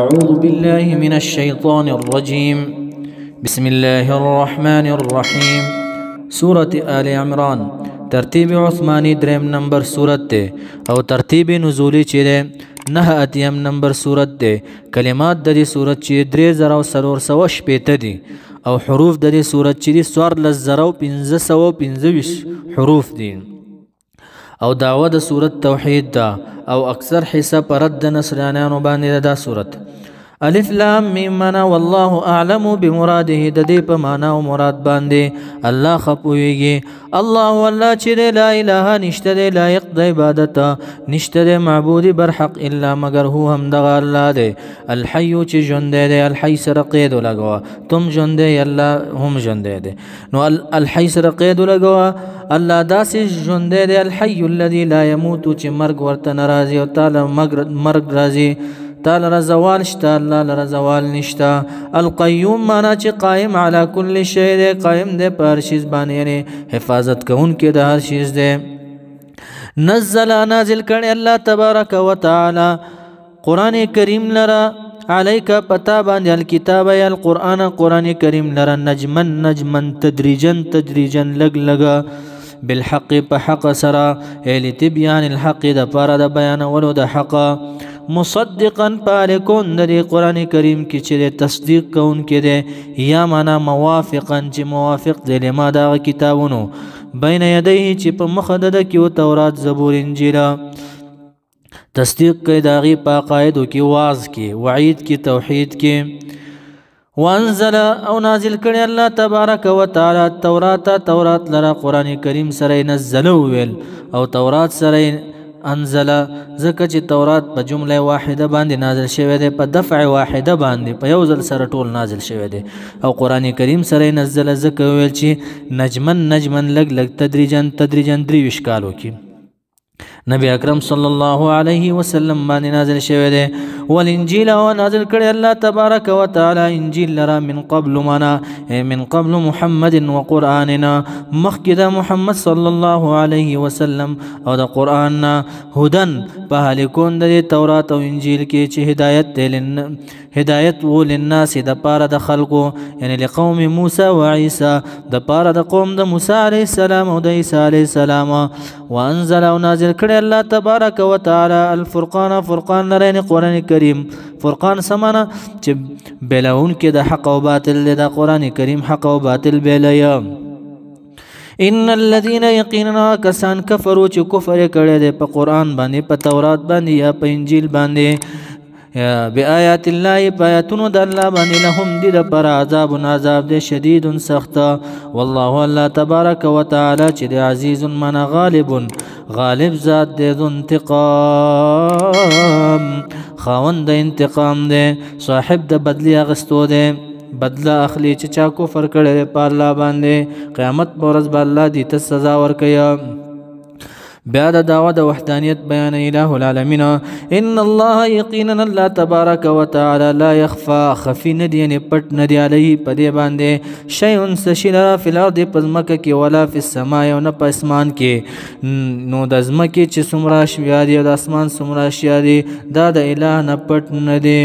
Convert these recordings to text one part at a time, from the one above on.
أعوذ بالله من الشيطان الرجيم. بسم الله الرحمن الرحيم. سورة آل عمران ترتیب عثمانی درم نمبر سورت ده او ترتیب نزولی چی ده 9 نمبر سورت ده. کلمات د دې سورت چې 3000 دي او حروف د دې سورت چې 14525 حروف دي او دعوه د سورت توحید ده او اکثر حصہ پرد د نصرانیانو باندې دا سورت. الف لام میم معنا والله اعلم بمراده د دې په معنا او مراد باندې الله خپويږي. الله والله چې لا اله نشته د لایق د عبادت نشته د معبود برحق الا مگر هو هم دغه الله دی الحي چې ژوند دی. الحي سره قید لګوا تم ژوند دی الله هم ژوند دی نو الحي سره قید لګوا الله داسې ژوند دی الحي الذي لا يموت چې مرګ ورته ناراضي او تعالی مرګ راضي تعالی رزوال شتا الله لرزوال نشتا. القیوم معنا چې قائم علی کل شی دی قائم دی پر هر شی باندې یعنی حفاظت کوونکی د هر شی دی. نزل نازل کړي الله تبارک وتعالى قران کریم لرا عليك پتا باندې الكتاب یا القرآن قران کریم لرا نجما تدریجا لګ لګا بالحق په حق سرا لتبيان الحق د پاره د بیان ولو د حق مصدقا پالکون د قران کریم کې چې تصدیق کون کې دی یا معنا موافقا چې موافق دی لما دا کتابونو بین یدیه چې په مخ د کې تورات زبور انجیل تصدیق کوي داغي په قاعده کې واعظ کې وعید کې توحید کې. وانزل او نازل کړي الله تبارک وتعالى تورات لرا قران کریم سره نزل ویل او تورات سره انزل زکه چې تورات په جمله واحده باندې نازل شوی دی په دفع واحده باندې په یو ځل سره ټول نازل شوی دی او قران کریم سره نزل زکه ویل چې نجما لګ تدریجا 23 کالو کې نبی اکرم صلی الله علیه وسلم باندې نازل شوی دی. والانجیل او نازل کړي الله تبارک وتعالى انجیل لرا من قبل محمد وقراننا مخکې محمد صلی الله علیه وسلم او د قران هدن په هلیکون د تورات او انجیل کې چې هدایت وللناس د پاره د خلقو یعنی لقوم موسی و عیسی د پاره د قوم د موسی علیه السلام او د عیسی علیه السلام. وانزل او نازل کړي الله تبارک وتعالى الفرقان فرقان لري قران کریم فرقان سمانا چې بلون کې د حق او باطل د قران کریم حق او باطل بلیا. ان الذين يقيننا كسان كفروا چې کفر کړي د په قران باندې په تورات باندې یا په انجیل باندې بآیات الله بآیاتونو د الله باندې لهم دي د پر عذاب دي شدید سخت. والله الله تبارک وتعالى چې عزیز من غالب ذات دې ذو انتقام خاوند انتقام دې صاحب د بدلی اغستو دې بدله اخلي چې چا کفر کړي په الله باندې قیامت پر ورځ به الله دې ته سزا ورکړي. بیا د دعوه د وحدانیت بیان اله العالمین. ان الله یقینا الله تبارک وتعالى لا يخفى خفي ندی نه پټ ندی علیه په دې باندې شیء سشلا فی الارض پزمکه کې ولا فی السماء او نه په اسمان کې نو د ازمکه چې څومره شیا دي او د اسمان څومره شیا دي دا د اله نه پټ ندی.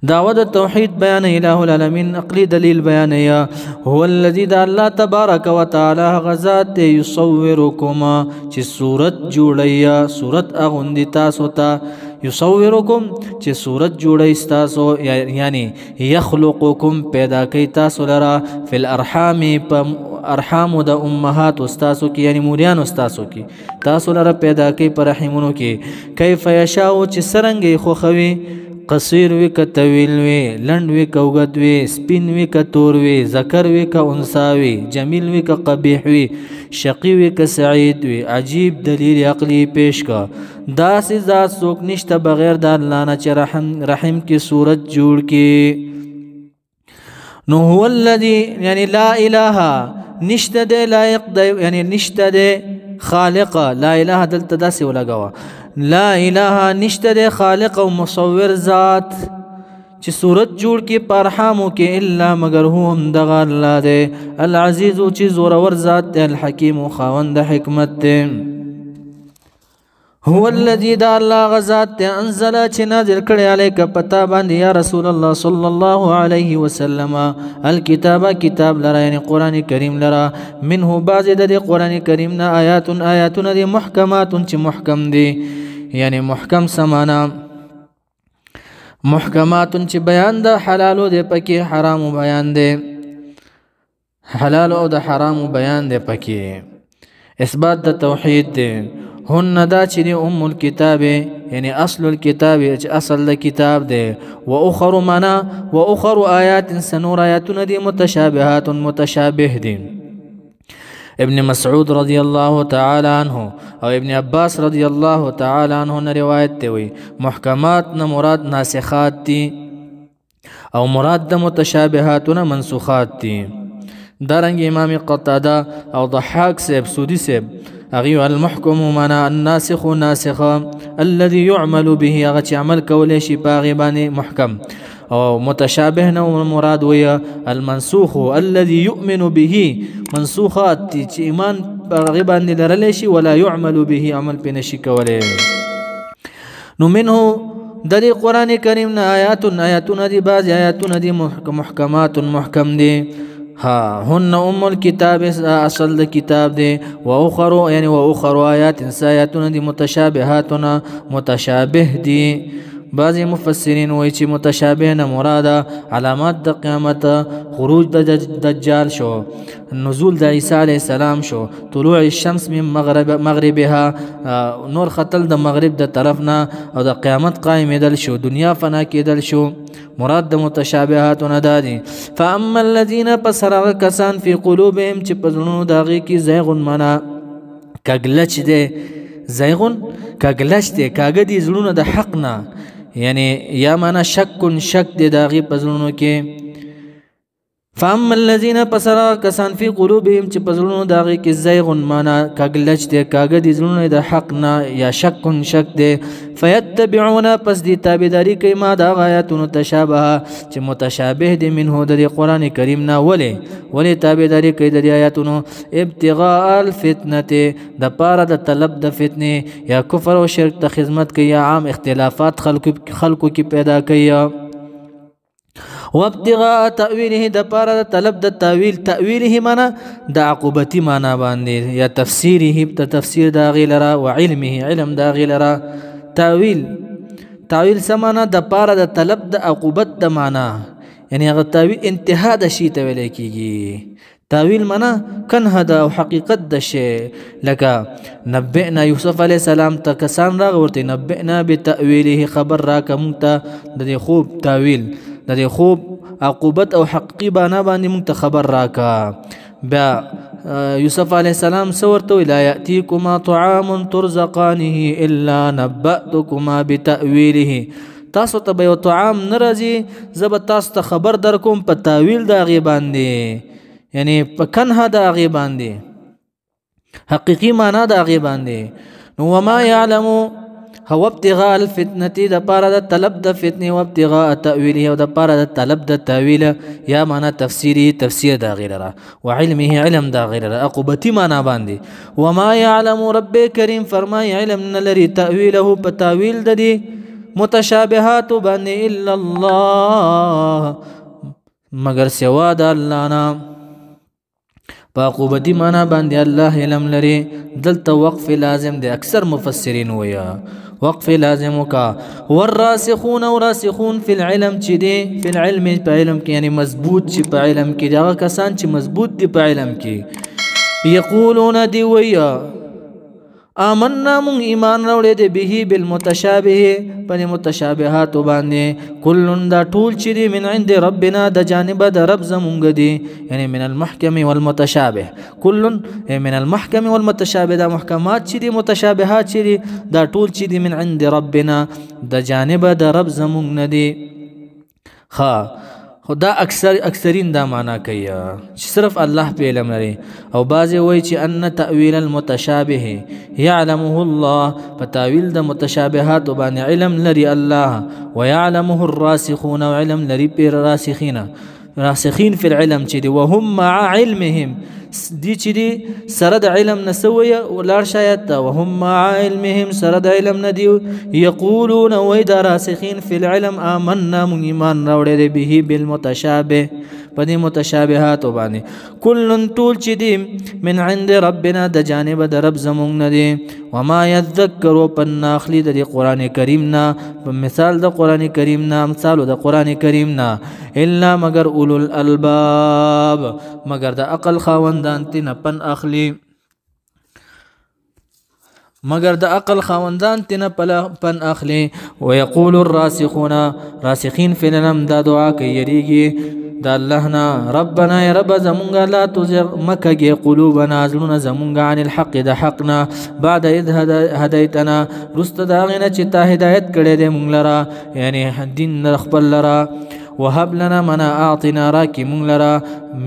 دعوه د توحید بیان اله العالمین عقلی دلیل بیان یا هو الذي دا الله تبارک وتعالى غزات يصوركم چې صورت جوړیا صورت اغوندی تاسو ته يصوركم چې صورت جوړی تاسو یعنی يخلقكم پیدا کوي تاسو لرا فی الارحام ارحام د امهات استاسو کې یعنی موریان استاسو کې تاسو لرا پیدا کوي پر رحمونو کې کیف یشاء چې سرنګي خو خوي قصیر وی که طویل وی لند وی که اوږد وی سپین وی که تور وی ذکر وی که انثی وی جمیل وی که قبیح وی شقی وی که سعید وی عجیب دلیل عقلی پیش کا داسې ذات څوک نشته بغیر د الله نه چې رحم کې صورت جوړ کې. نو هو الذی یعنی لا اله نشته د لایق د یعنی نشته د خالق لا اله دلته داسې ولګوا لا اله نشته د خالق او مصور ذات چې صورت جوړ کې پرحامو کې الا مگر هو هم دغه الله دی العزیز چې زورور ذات دی الحکیم خاوند حکمت دی. هو الذي دا الله غزات ته انزل چې نازل کړی علیک پتا باندې یا رسول الله صلی الله علیه وسلم الکتاب کتاب لرا یعنی قران کریم لرا منه بعض د قران کریم نه آیاتونه دي محکمات چې محکم دي یعنی محکم سمانا محکمات چې بیان د حلال او د پکې حرام بیان دي حلال او د حرام بیان دي پکې اثبات د توحید دي هن دا چې ام الكتاب یعنی اصل الكتاب اصل الكتاب ده واخر معنا واخر آیات سنور آیاتنا دي متشابهات متشابه دي ابن مسعود رضی الله تعالی عنه او ابن عباس رضی الله تعالی عنه نے روایت ته وي محکمات نه مراد ناسخات دي او مراد د متشابهاتنا منسوخات دي دارنګ امام قتاده او ضحاک سیب سودی سیب اغي المحكم معنا الناسخ ناسخ الذي يعمل به اغه عمل کولې شي باغي باندې محکم او متشابه نو مراد ويا المنسوخ الذي يؤمن به منسوخات چې ایمان باغي باندې لرلې شي ولا يعمل به عمل پنه شي کولې نو منه د قران کریم نه آیاتونه دي بعض آیاتونه دي محکمات محکم دي ها هن ام الكتاب اصل الكتاب دي واخر يعني واخر آيات آياتنا دي متشابهاتنا متشابه دي بعض مفسرین وایي چې متشابه نه مراد علامات د قیامت خروج د دجال شو نزول د عیسی علیه السلام شو طلوع الشمس من مغربها نور ختل د مغرب د طرفنا او د قیامت قائمېدل شو دنیا فنا کېدل شو مراد د متشابهات نه دادي فاما الذين پسرغ کسان فی قلوبهم چې پزړونو داغي کې زیغون معنا کګلچ دي زیغون کګلچ دي کاګه دي زړونو د حق نه یعنی یا معنا شک دي داغي پزړونو کې فاما الذين پسرغ کسان فی قلوبهم چې پزړونو داغي کې زیغون معنا کګلچ دي کاګه دي زړونو د حق نه یا شک دي فيتبعون پس دي تابعداري کوي ما د آیاتونو تشابه چې متشابه دي منه د قران کریم نه ولې تابعداري کوي د آیاتونو ابتغاء الفتنه د پاره د طلب د فتنه یا کفر او شرک ته خدمت کوي یا عام اختلافات خلقو کې پیدا کوي وابتغاء تأويله د پاره د طلب د تأويله معنا د عقوبتي معنا باندې یا تفسيره د تفسير د غیلرا او علمه علم د غیلرا تأويل سمانا د پاره د طلب د عقوبت د معنا یعنی هغه تأويل انتها د شی ته ویل کیږي تأويل معنا کنه د حقیقت د شی لکه نبئنا یوسف علی السلام ته کسان راغورته نبئنا بتأويله خبر را کوم ته د خوب تأويل د خوب عقوبت او حقیقی باندې مونږ ته خبر راکا بیا یوسف علیه السلام سورته لا یاتیکما طعام ترزقانه الا نبأتکما بتأویله تاسو ته به طعام ناراضي زب تاسو ته خبر در کوم په تاویل د غی باندې یعنی په کنه د غی باندې حقیقی معنا د غی باندې نو وما يعلم هو ابتغاء الفتنه د پاره د طلب د فتنه او ابتغاء تاويله او د پاره د طلب د تاويل یا معنا تفسیر د غیره وعلمه علم د غیره عقوبتي معنا باندې وما يعلم رب کریم فرمای علم لري تاويله په تاويل د دي متشابهات باندې الا الله مگر سوا د الله نه په عقوبتي معنا باندې الله علم لري دلته وقف لازم دي اکثر مفسرین ویا وقف لازم کا والراسخون وراسخون فی العلم چې دي فی العلم په علم کې یعنی مضبوط چې په علم کې دا کسان چې مضبوط دي په علم کې یقولون دی ویا آمنا من ایمان راوړې دي به بالمتشابه په متشابهات باندې کلن دا ټول چې دي من عند ربنا د جانب د رب زمونږ دي یعنی من المحکم والمتشابه کلن من المحکم والمتشابه دا محکمات چې دي متشابهات چې دي دا ټول چې دي من عند ربنا د جانب د رب زمونږ نه دي خدا اکثرین دا معنا کوي چې صرف الله په علم لري او بعضی وایي چې ان تاويل المتشابه يعلمه الله فتاويل د متشابهات باندې علم لري الله ويعلمه الراسخون وعلم لري پر راسخين في العلم چې وهم مع علمهم دی چې دی سره د علم نه سوی ولاړ شاید ته وهم مع علمهم سره د علم نه دی یقولون وای دا راسخین فی العلم آمنا مون ایمان راوړی دی به بالمتشابه په دې متشابهاتو باندې کل ټول چې دی من عند ربنا د جانب د رب زمونږ نه دی وما یذکر پنا اخلی د قرآن کریم نه په مثال د قرآن کریم نه مثال د قرآن کریم نه الا مگر اولو الالباب مگر د عقل خاوندان تینا پن اخلی مگر د عقل خاوندان تینا پن اخلی ويقول الراسخون راسخین فی العلم دا دعا کوي یریږي دا الله نا ربنا یا رب زمونږه لا تزغ مکه قلوبنا زړونه زمونږه عن الحق د حقنا بعد اذ هدیتنا رست دا غنه چې تا هدایت کړې دې مونږ لرا یعنی دین خپل لرا وهب لنا منا اعطنا راکی مونږ لرا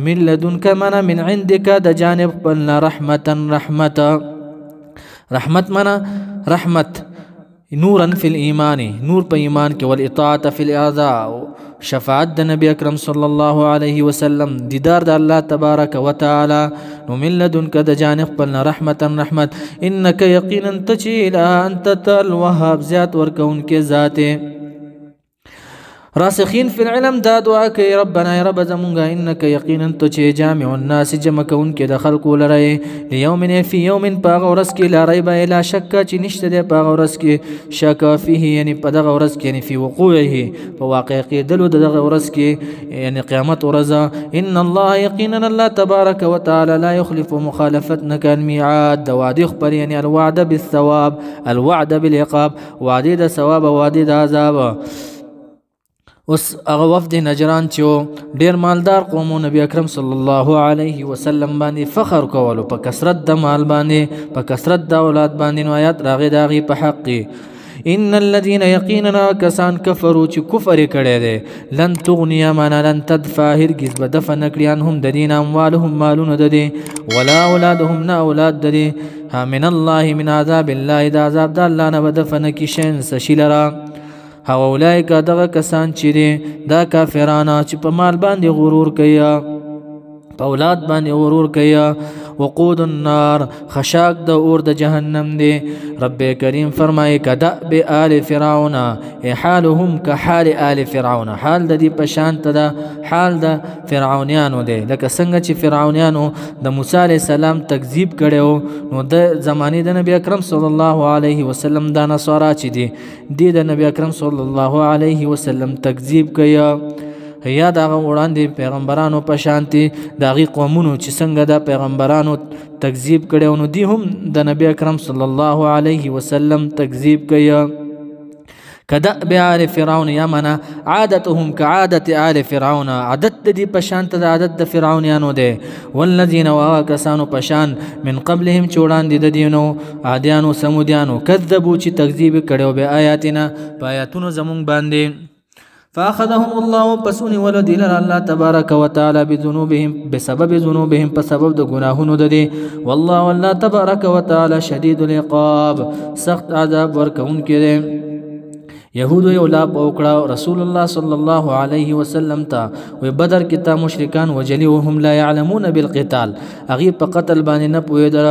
من لدنک منا من عندك د جانب خپلنا رحمت منا رحمت نورا فی الایمان نور په ایمان کې والاطاعه فی الاعضاء شفاعت د نبی اکرم صلی الله علیه وسلم دیدار د الله تبارک وتعالی نو من لدنک د جانب خپلنا رحمت انک یقینا تچیل انت الوهاب ذات ورکون کې ذات راسخین فی العلم دا دعا کوي ربنا یا رب زمونږه انک یقینا تو چې جامع الناس جمع کوونکې د خلکو لري لیوم فی یوم په هغه ورځ کې لا ریب الا شک چې نشته دی په هغه ورځ کې شک فيه یعنی په دغه ورځ کې یعنی فی وقوعه په واقع کېدلو د دغه ورځ کې یعنی قیامت ورځ ان الله یقینا الله تبارک وتعالى لا يخلف مخالفتنا كان میعاد د وعده خبر یعنی الوعد بالثواب الوعد بالعقاب وعده د ثواب او وعده د عذاب اوس هغه وفد نجران چې ډیر مالدار قوم نبی اکرم صلی الله علیه وسلم باندې فخر کولو په کثرت د مال باندې په کثرت د اولاد باندې نو آیات راغی داغي په حق ان الذين يقيننا كسان كفروا چې کفر کړي دي لن تغني معنا لن تدفع هرگز بدفع نکړي انهم د دین اموالهم مالون د دي ولا اولادهم نا اولاد د دي من الله من عذاب الله د عذاب د الله نه بدفع نکي شین سشلرا هؤلاء دغه کسان چې دي دا کافرانه چې په مال باندې غرور کوي په اولاد باندې غرور کوي وقود النار خشاک د اور د جهنم دی رب کریم فرمایي کدا به آل فرعون حالهم كحال آل فرعون حال د دې پشان ته د حال د فرعونانو دی لکه څنګه چې فرعونانو د موسی علی السلام تکذیب کړو نو د زمانه د نبی اکرم صلی الله علیه وسلم د نصارا چې دی د نبی اکرم صلی الله علیه وسلم تکذیب کوي یا دغه وړاندې پیغمبرانو په شانتي دغه قومونو چې څنګه د پیغمبرانو تکذیب کړي نو دی هم د نبی اکرم صلی الله علیه وسلم تکذیب کوي كدأب آل فرعون يمنا عادتهم كعادة آل فرعون عادت دي پشان ته عادت فرعونانو دي والذين واكسانو پشان من قبلهم چوڑان دي دينو عاديانو سموديانو كذبوا چې تکذیب کړي به آیاتنا آیاتونو زمون باندې فاخذهم الله پسونی ولدل الله تبارك وتعالى بذنوبهم بسبب ذنوبهم بسبب د گناهونو ددي والله تبارك وتعالى شديد العقاب سخت عذاب ورکون کړي يهود یو لا پوکړه رسول الله صلی الله علیه وسلم ته و بدر کې تا مشرکان وجلی وهم لا يعلمون بالقتال اغي په قتل باندې نه پوهیدل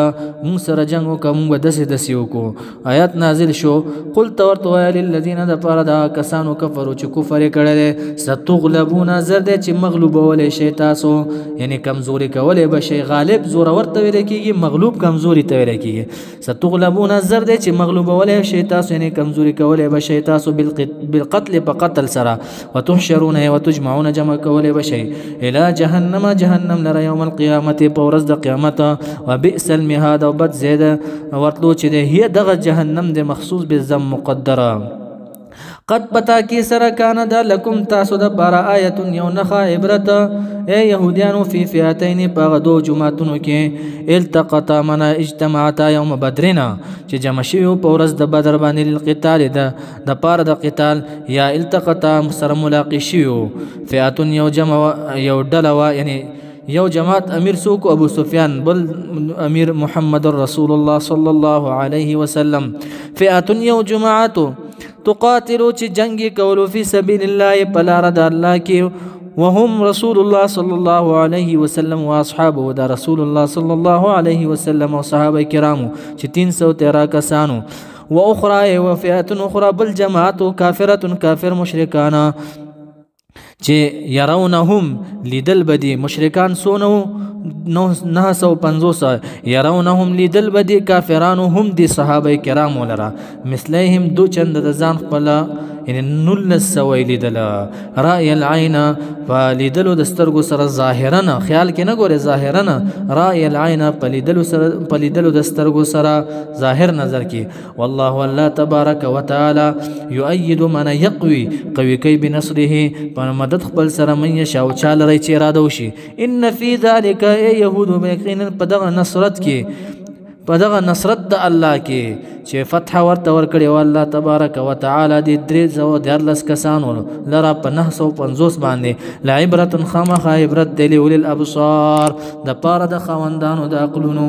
مون سره جنگ وکم دسي وکړو آیات نازل شو قل تورتوا للذین دفردا کسانو کفروا چې کفر کړل ستغلبون زرد چې مغلوب ولې شي تاسو یعنی کمزوري کولې به شي غالب زور ورته ویل کیږي مغلوب کمزوري ته ویل کیږي ستغلبون زرد چې مغلوب ولې شي تاسو یعنی کمزوري کولې به شي تاسو بالقتل بقتل سرا وتحشرون وتجمعون جمع كول بشي الى جهنم لرا يوم القيامه بورز د قیامت وبئس المهاد وبد زيد ورتلو چې هي دغه جهنم د مخصوص بالذم مقدره قد پتا کی سره کان د لکم تاسو د بار آیت یو نخا عبرت اے يهوديانو فی فئتین په دو جماعتونو کې التقطا منا اجتماعتا یوم بدرنا چې جمع شیو په ورځ د بدر باندې للقتال د پار د قتال یا التقطا سره ملاقات شیو فئتون یو جمع یو ډلوا یعنی یو جماعت امیر سوق ابو سفیان بل امیر محمد رسول الله صلی الله علیه وسلم فئتون یو جماعت تقاتلوا چې جنگي کولو فی سبیل الله پلار د الله کې وهم رسول الله صلى الله عليه وسلم واصحابه دا رسول الله صلى الله عليه وسلم او صحابه کرامو چې 313 کسانو و اخرى وفئات اخرى بل جماعت کافره کافر مشرکان چې يرونهم لیدل بدی مشرکان سونو 950 يرونهم لیدل بدی کافرانو هم دی صحابه کرامو لرا مثلهم دو چند د ځان خپل یعنی نل سوی لیدل رأي العين فلیدلو د سترګو سره ظاهرا خیال کې نه ګوره ظاهرا رأي العين پلیدلو د سترګو سره ظاهر نظر کې والله الله تبارک وتعالى يؤيد من يقوي قوي کوي بنصره په مدد خپل سره من يشاء چاله ری چې اراده وشي ان في ذلك يهود بيقين پدغه نصرت کې پدغه نصرت د الله کې چې فتح ورته ورکړي او الله تبارک وتعالى د 314 کسانو لرا په 950 باندې لعبرت خامخ عبرت دی لول الابصار د پاره د خوندانو د عقلونو